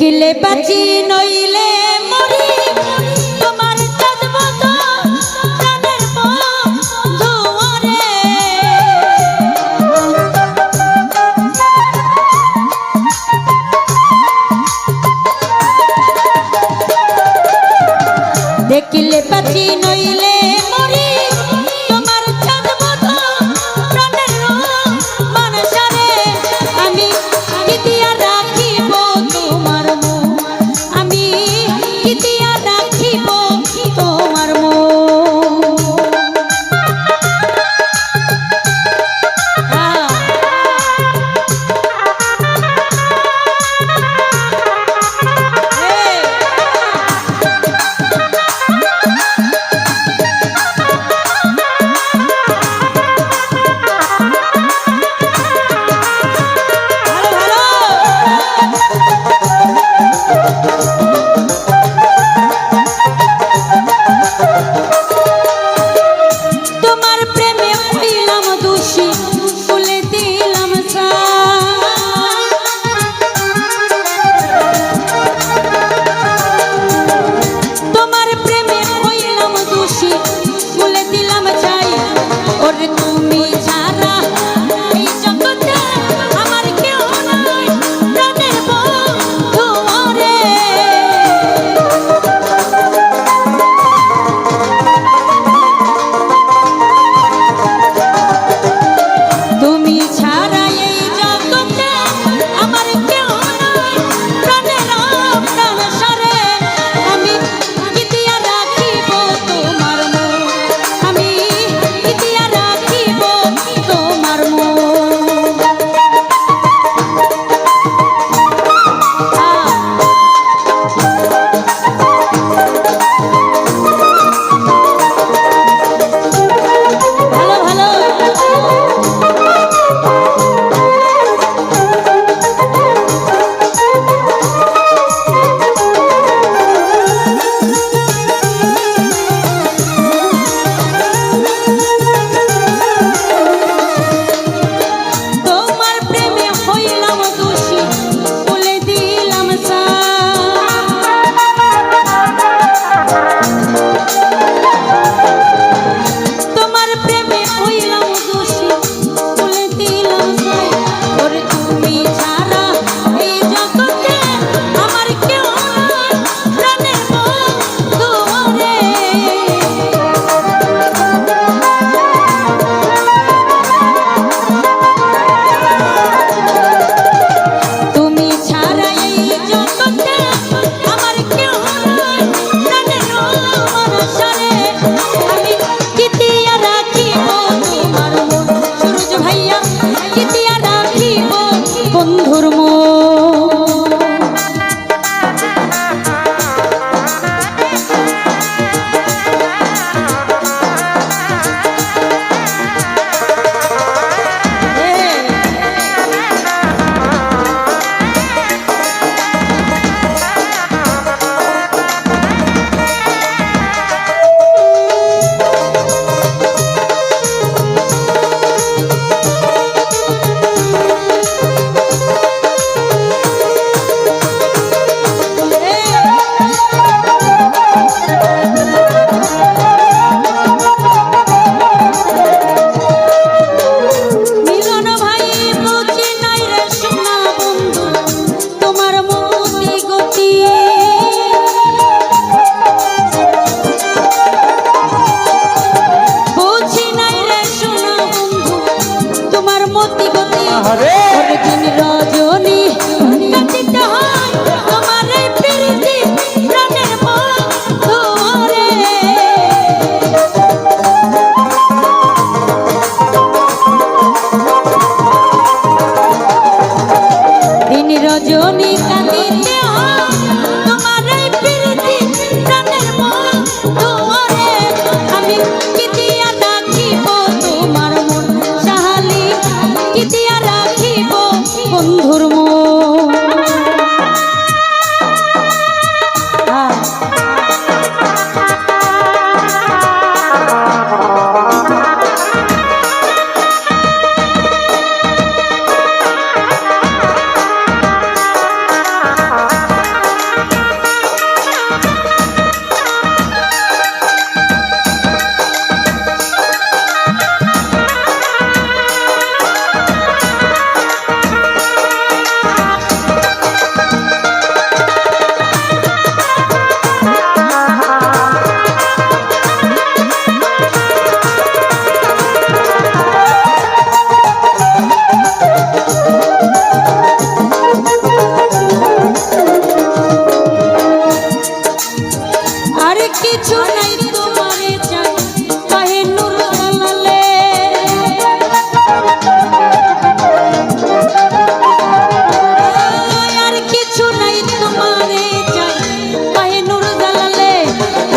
দেখিলে বাঁচি নইলে মরি তোমার চাঁদব তো প্রাণের বন্ধুরে দেখিলে বাঁচি নইলে মরি তোমার চাঁদব তো প্রাণের মানুষরে আমি কি দিয়া রাখিব তোমার মন আমি কি দিয়া রাখিব তোমার মন কিছু নাই তোমারে চাই পায়ে নূর জালালে আর কিছু নাই তোমারে চাই পায়ে নূর জালালে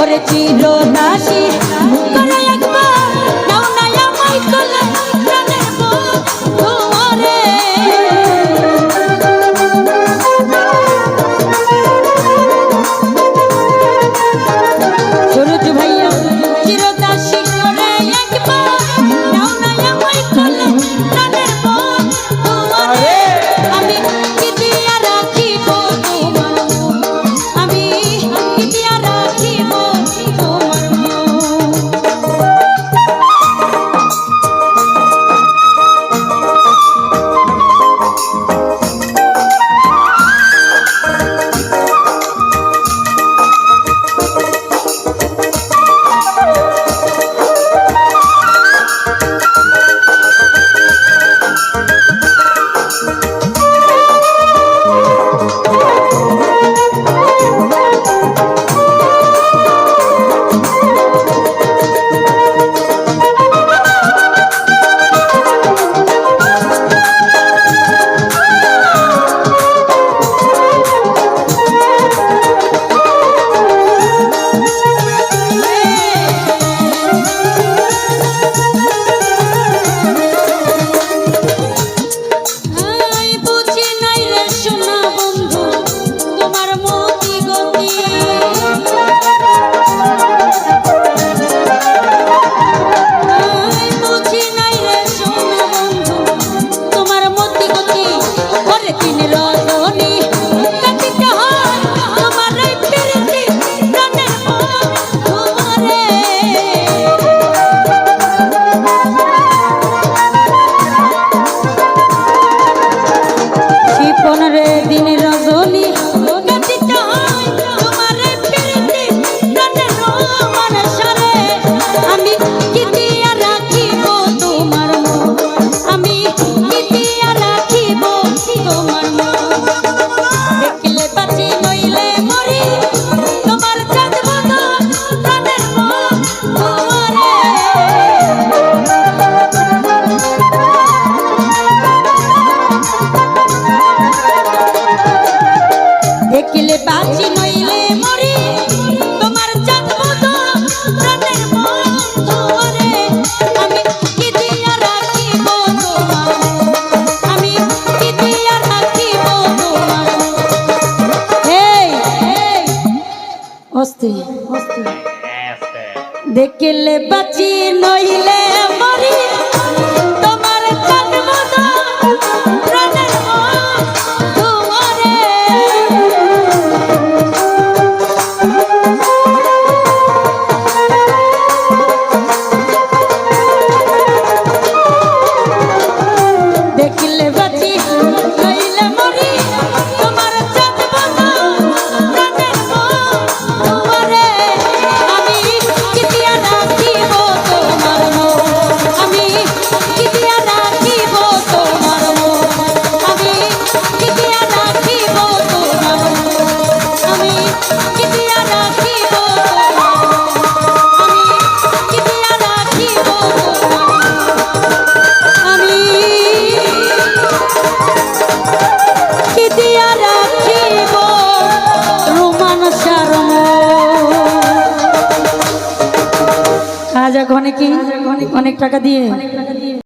ওরে চিরদাসী করে একবার নাও না আমায় কোলে প্রাণের তোমারে সুরজ ভাইয়া চিরদাসী করে একবার নাও না আমায় কোলে প্রাণের তোমারে আমি কি দিয়া রাখিব তোমার আমি কি দিয়া রাখিব তোমার দেখিলে বাঁচি নইলে মরি তোমার চাঁদ প্রাণের তোমারে আমি কি দিয়া রাখিব তোমার আমি কি দিয়া রাখিব তোমার এই অস্তি দেখিলে বাঁচি নইলে মরি তোমার চাঁদ প্রাণের তোমারে দেখিলে বাঁচি নইলে মরি তোমার চাঁদ প্রাণের তোমারে আমি কি দিয়া রাখিব তোমার আমি কি দিয়া রাখিব তোমার আমি কি দিয়া রাখিব তোমার আমি কি দিয়া রাখিব আমি কি দিয়া রাখিব আমি কি দিয়া রাখিব রোমান সারম আজ অনেক টাকা দিয়ে